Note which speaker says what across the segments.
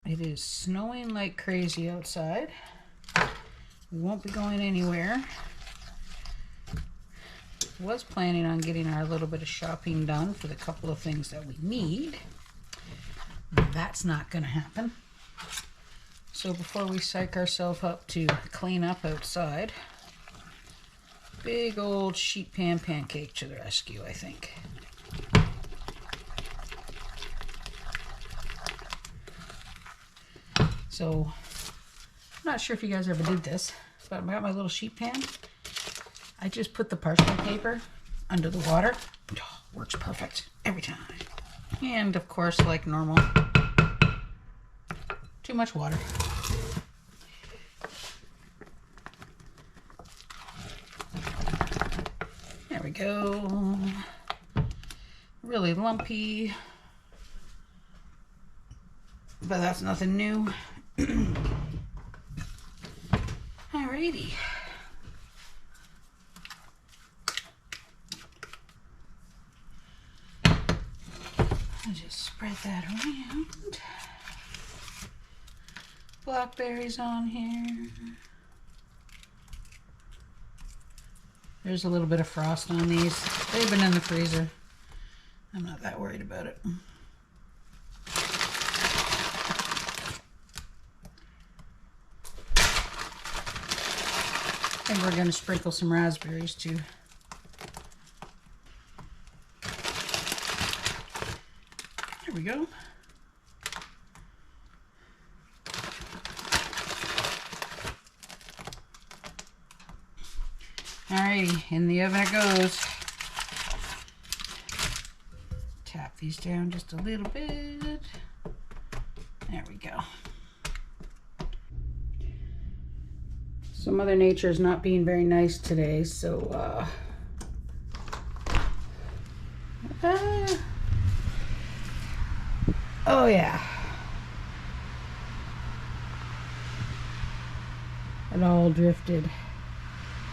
Speaker 1: It is snowing like crazy outside. We won't be going anywhere. Was planning on getting our little bit of shopping done for the couple of things that we need. That's not going to happen. So before we psych ourselves up to clean up outside, big old sheet pan pancake to the rescue, I think. So, I'm not sure if you guys ever did this, but I got my little sheet pan. I just put the parchment paper under the water. Oh, works perfect every time. And of course, like normal, too much water. There we go. Really lumpy, but that's nothing new. Alrighty. I'll just spread that around. Blackberries on here. There's a little bit of frost on these. They've been in the freezer. I'm not that worried about it. And we're going to sprinkle some raspberries too. There we go. Alrighty, in the oven it goes. Tap these down just a little bit. There we go. So Mother Nature is not being very nice today, so oh yeah. It all drifted.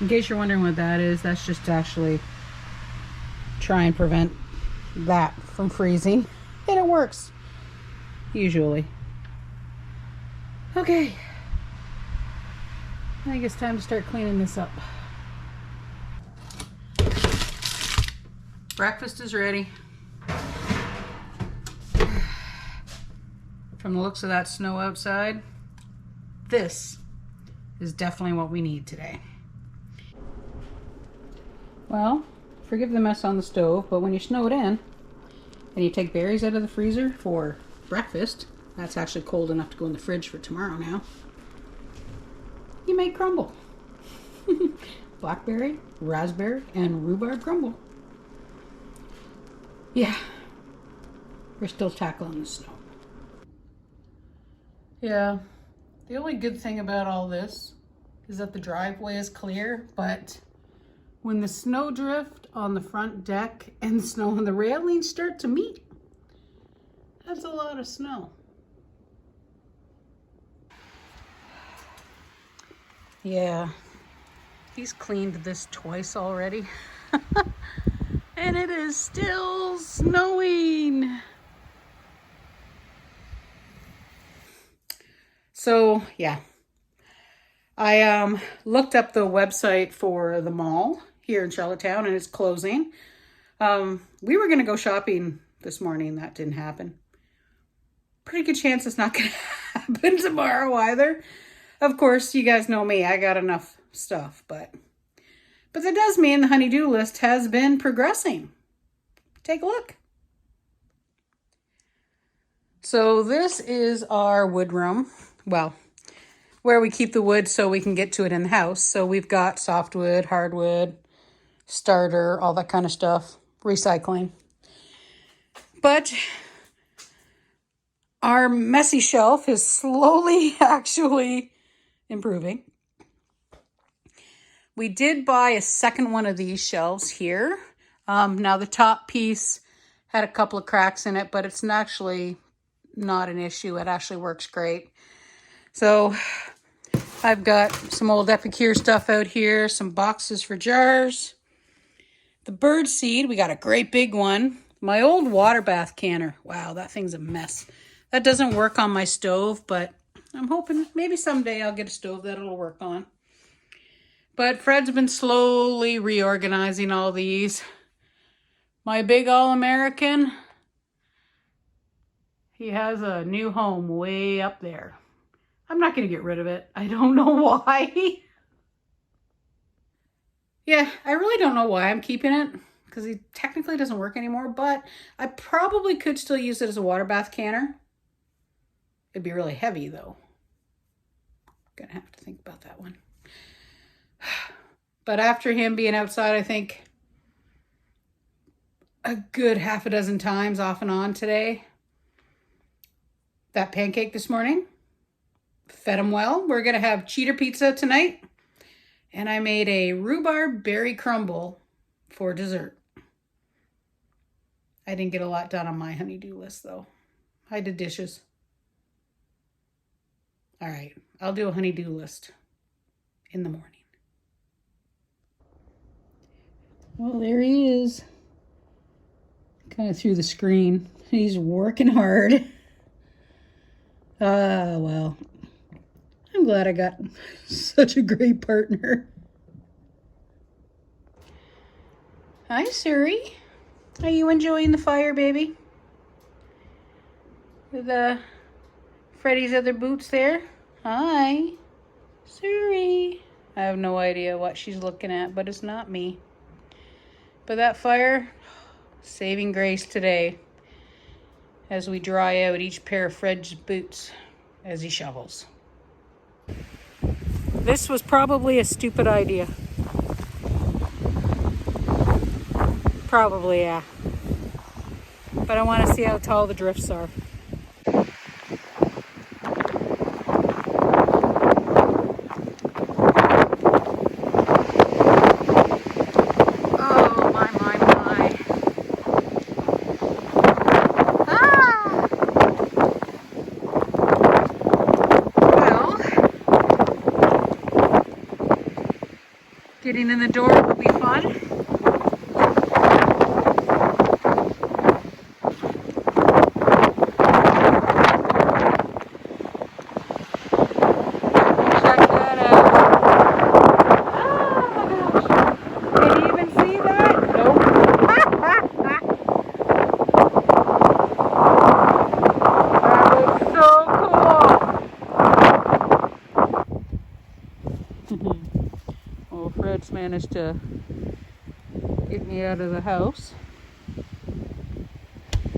Speaker 1: In case you're wondering what that is, that's just to actually try and prevent that from freezing. And it works, usually. Okay. I think it's time to start cleaning this up. Breakfast is ready. From the looks of that snow outside, this is definitely what we need today. Well, forgive the mess on the stove, but when you snow it in and you take berries out of the freezer for breakfast, that's actually cold enough to go in the fridge for tomorrow now, you make crumble. Blackberry, raspberry, and rhubarb crumble. Yeah, we're still tackling the snow. Yeah, the only good thing about all this is that the driveway is clear, but when the snowdrift on the front deck and the snow on the railings start to meet, that's a lot of snow. Yeah, he's cleaned this twice already. And it is still snowing. So, yeah. I looked up the website for the mall here in Charlottetown, and it's closing. We were going to go shopping this morning. That didn't happen. Pretty good chance it's not going to happen tomorrow either. Of course, you guys know me. I got enough stuff, but that does mean the honey-do list has been progressing. Take a look. So this is our wood room. Well, where we keep the wood so we can get to it in the house. So we've got softwood, hardwood, starter, all that kind of stuff, recycling. But our messy shelf is slowly actually improving. We did buy a second one of these shelves here. Now the top piece had a couple of cracks in it, but it's actually not an issue. It actually works great. So I've got some old Epicure stuff out here, some boxes for jars. The bird seed, we got a great big one. My old water bath canner. Wow, that thing's a mess. That doesn't work on my stove, but I'm hoping maybe someday I'll get a stove that it'll work on. But Fred's been slowly reorganizing all these. My big All-American, he has a new home way up there. I'm not going to get rid of it. I don't know why. Yeah, I really don't know why I'm keeping it, because he technically doesn't work anymore, but I probably could still use it as a water bath canner. It'd be really heavy though. Gonna have to think about that one. But after him being outside, I think a good half a dozen times off and on today, that pancake this morning fed him well. We're gonna have cheater pizza tonight, and I made a rhubarb berry crumble for dessert. I didn't get a lot done on my honey-do list though. I did dishes. All right, I'll do a honey-do list in the morning. Well, there he is. Kind of through the screen. He's working hard. Well, I'm glad I got such a great partner. Hi, Suri. Are you enjoying the fire, baby? With Freddie's other boots there. Hi, Suri. I have no idea what she's looking at, but it's not me. But that fire, saving grace today as we dry out each pair of Fred's boots as he shovels. This was probably a stupid idea. Probably, yeah. But I want to see how tall the drifts are. Getting in the door will be fun. Check that out. Oh my gosh. Can you even see that? Nope. That looks so cool. Well, Fred's managed to get me out of the house,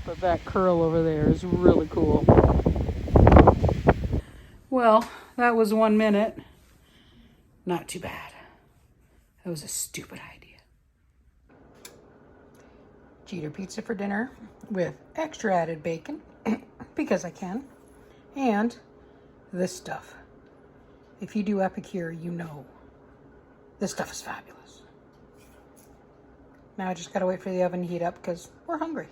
Speaker 1: but that curl over there is really cool. Well, that was 1 minute. Not too bad. That was a stupid idea. Cheater pizza for dinner with extra added bacon, because I can, and this stuff. If you do epicure, you know this stuff is fabulous. Now I just gotta wait for the oven to heat up because we're hungry.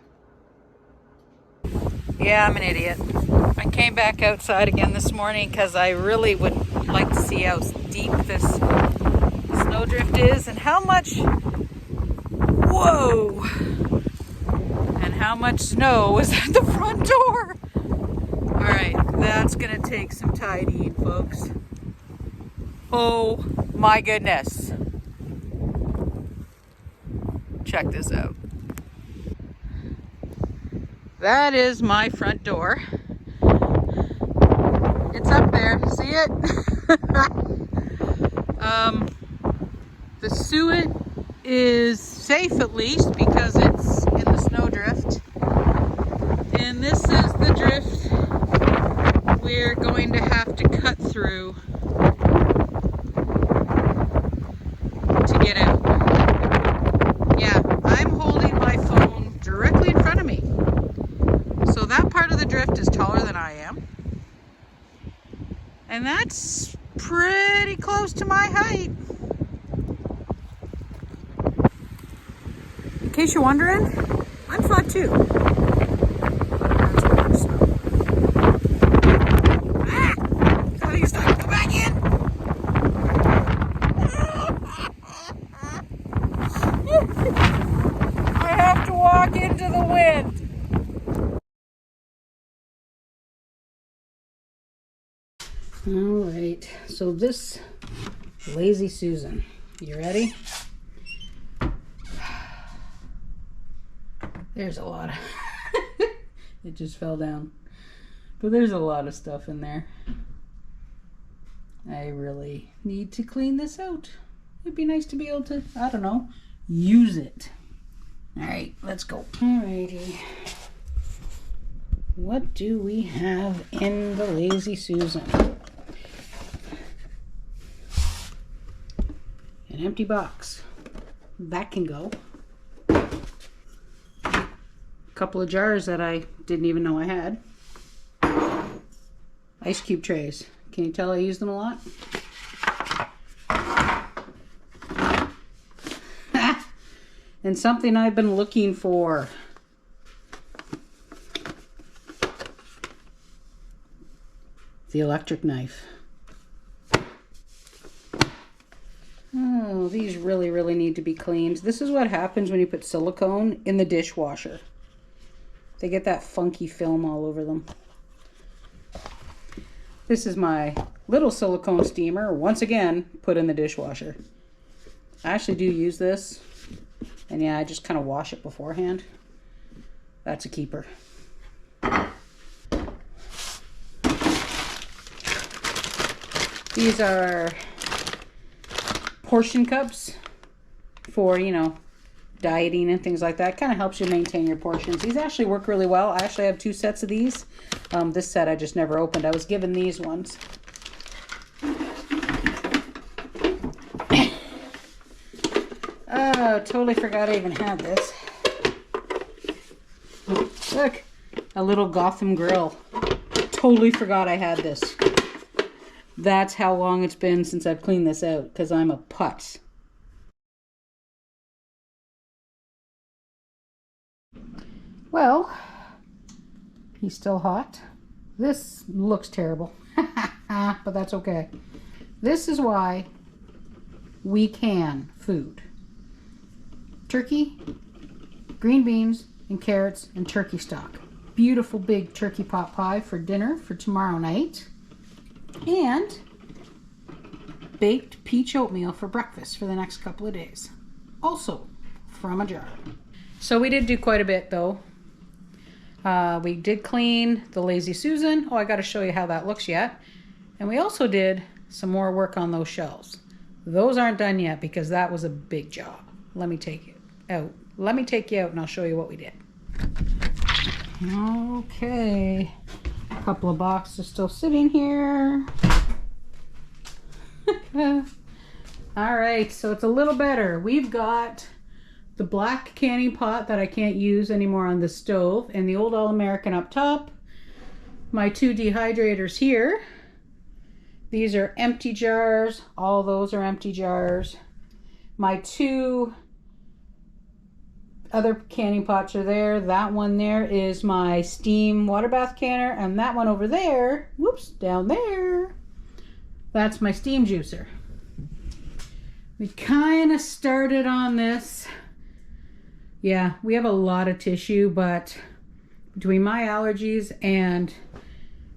Speaker 1: Yeah, I'm an idiot. I came back outside again this morning because I really would like to see how deep this snowdrift is and how much, whoa, and how much snow was at the front door. All right, that's gonna take some tidying, folks. Oh my goodness. Check this out. That is my front door. It's up there, see it? The suet is safe at least because it's in the snowdrift. And this is the drift we're going to have to cut through to get out. Yeah, I'm holding my phone directly in front of me. So that part of the drift is taller than I am. And that's pretty close to my height. In case you're wondering, I'm flat too. That's a lot of snow. Ah! So you start to go back in. I have to walk into the wind. All right, so this Lazy Susan, you ready? There's a lot of, it just fell down. But there's a lot of stuff in there. I really need to clean this out. It'd be nice to be able to, I don't know, use it. All right, let's go. All righty. What do we have in the Lazy Susan? An empty box. That can go. A couple of jars that I didn't even know I had. Ice cube trays. Can you tell I use them a lot? And something I've been looking for. The electric knife. Oh, these really need to be cleaned. This is what happens when you put silicone in the dishwasher. They get that funky film all over them. This is my little silicone steamer, once again, put in the dishwasher. I actually do use this. And yeah, I just kind of wash it beforehand. That's a keeper. These are portion cups for, you know, dieting and things like that. Kind of helps you maintain your portions. These actually work really well. I actually have 2 sets of these. This set I just never opened. I was given these ones. Oh, totally forgot I even had this. Look, a little Gotham grill. Totally forgot I had this. That's how long it's been since I've cleaned this out, because I'm a putz. Well, he's still hot. This looks terrible, but that's okay. This is why we can food. Turkey, green beans, and carrots, and turkey stock. Beautiful big turkey pot pie for dinner for tomorrow night. And baked peach oatmeal for breakfast for the next couple of days. Also from a jar. So we did do quite a bit though. We did clean the Lazy Susan. Oh, I got to show you how that looks yet. And we also did some more work on those shelves. Those aren't done yet because that was a big job. Let me take it out. Let me take you out and I'll show you what we did. Okay. A couple of boxes still sitting here. All right, so it's a little better. We've got the black canning pot that I can't use anymore on the stove and the old All-American up top. My 2 dehydrators here. These are empty jars. All those are empty jars. My 2 other canning pots are there. That one there is my steam water bath canner, and that one over there, whoops, down there, that's my steam juicer. We kind of started on this. Yeah, we have a lot of tissue, but between my allergies and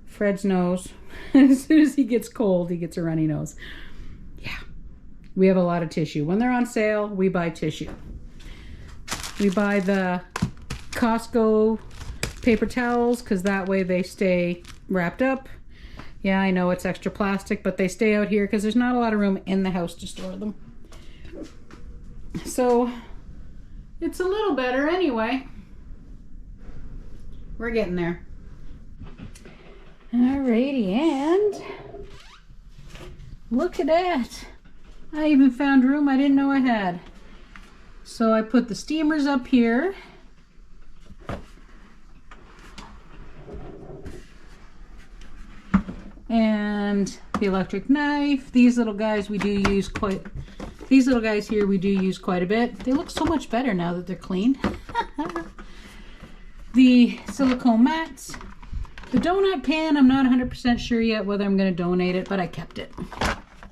Speaker 1: Fred's nose, as soon as he gets cold, he gets a runny nose. Yeah, we have a lot of tissue. When they're on sale, we buy tissue. We buy the Costco paper towels because that way they stay wrapped up. Yeah, I know it's extra plastic, but they stay out here because there's not a lot of room in the house to store them. So it's a little better anyway. We're getting there. Alrighty, and look at that. I even found room I didn't know I had. So I put the steamers up here. And the electric knife. These little guys we do use quite, these little guys here we do use quite a bit. They look so much better now that they're clean. The silicone mats. The donut pan, I'm not 100% sure yet whether I'm going to donate it, but I kept it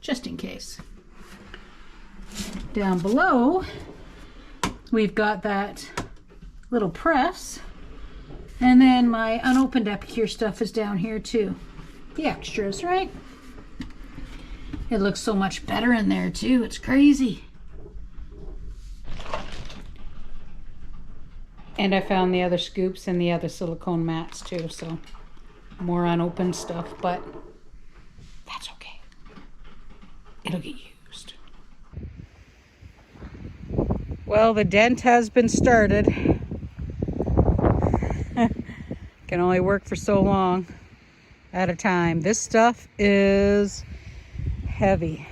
Speaker 1: just in case. Down below, we've got that little press. And then my unopened Epicure stuff is down here too. The extras, right? It looks so much better in there too. It's crazy. And I found the other scoops and the other silicone mats too, so more unopened stuff, but that's okay. It'll get used. Well, the dent has been started. Can only work for so long at a time. This stuff is heavy.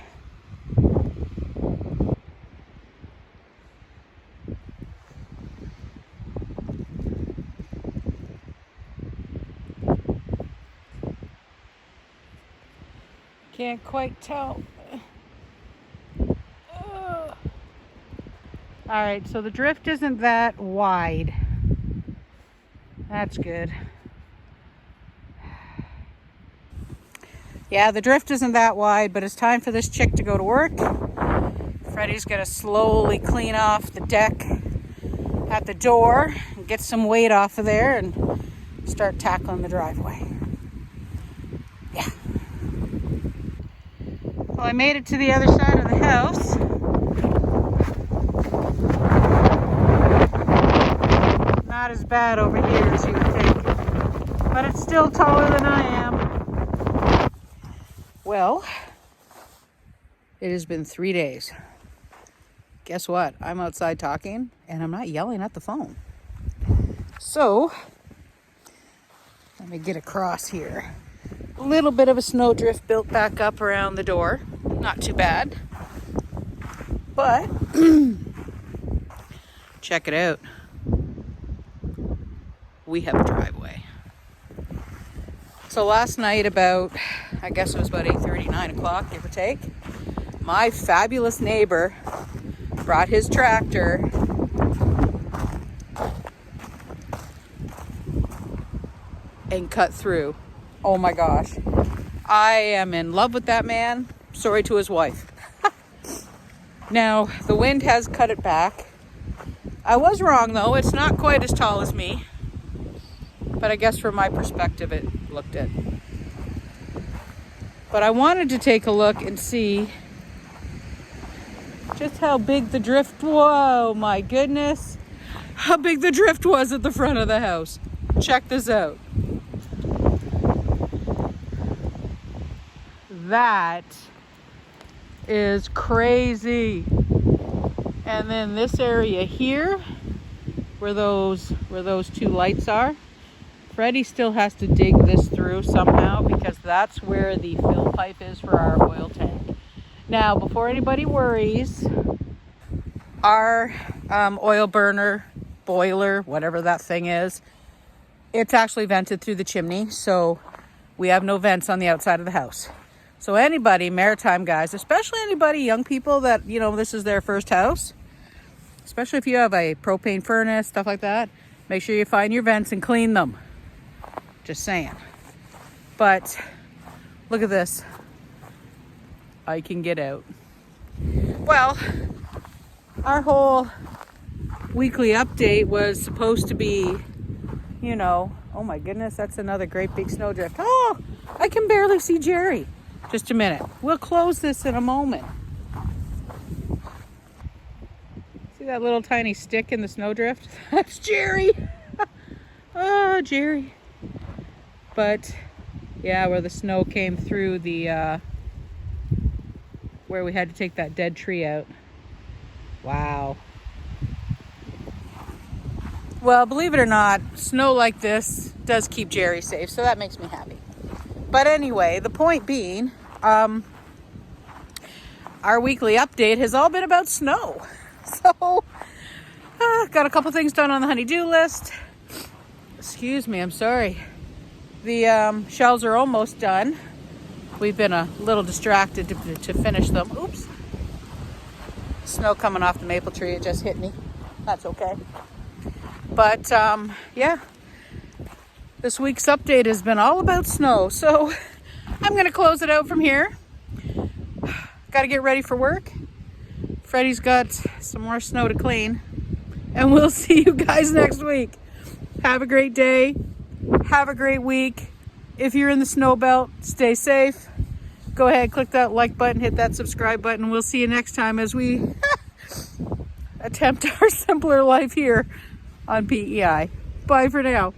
Speaker 1: Can't quite tell. All right, so the drift isn't that wide. That's good. Yeah, the drift isn't that wide, but it's time for this chick to go to work. Freddie's gonna slowly clean off the deck at the door and get some weight off of there and start tackling the driveway. Yeah. Well, I made it to the other side of the house. Not as bad over here as you would think, but it's still taller than I am. Well, it has been 3 days. Guess what? I'm outside talking and I'm not yelling at the phone. So, let me get across here. A little bit of a snowdrift built back up around the door. Not too bad. But, check it out. We have a driveway. So last night about, I guess it was about 8:30, 9 o'clock, give or take, my fabulous neighbor brought his tractor and cut through. Oh my gosh. I am in love with that man. Sorry to his wife. Now, the wind has cut it back. I was wrong though. It's not quite as tall as me. But I guess from my perspective, it looked it. But I wanted to take a look and see just how big the drift, whoa, my goodness, how big the drift was at the front of the house. Check this out. That is crazy. And then this area here, where those two lights are, Freddie still has to dig this through somehow because that's where the fill pipe is for our oil tank. Now, before anybody worries, our oil burner, boiler, whatever that thing is, it's actually vented through the chimney, so we have no vents on the outside of the house. So anybody, maritime guys, especially anybody, young people that, you know, this is their first house, especially if you have a propane furnace, stuff like that, make sure you find your vents and clean them. Just saying. But look at this. I can get out. Well, our whole weekly update was supposed to be, you know, oh my goodness, that's another great big snowdrift. Oh, I can barely see Jerry. Just a minute. We'll close this in a moment. See that little tiny stick in the snowdrift? That's Jerry. Oh, Jerry. But yeah, where the snow came through the where we had to take that dead tree out. Wow. Well, believe it or not, snow like this does keep Jerry safe, so that makes me happy. But anyway, the point being, our weekly update has all been about snow. So, got a couple things done on the honey-do list. Excuse me, I'm sorry. The shelves are almost done. We've been a little distracted to finish them. Oops. Snow coming off the maple tree. It just hit me. That's okay. But, yeah. This week's update has been all about snow. So, I'm going to close it out from here. Got to get ready for work. Freddie's got some more snow to clean. And we'll see you guys next week. Have a great day. Have a great week. If you're in the snow belt, stay safe. go ahead, click that like button, hit that subscribe button. We'll see you next time as we attempt our simpler life here on PEI. Bye for now.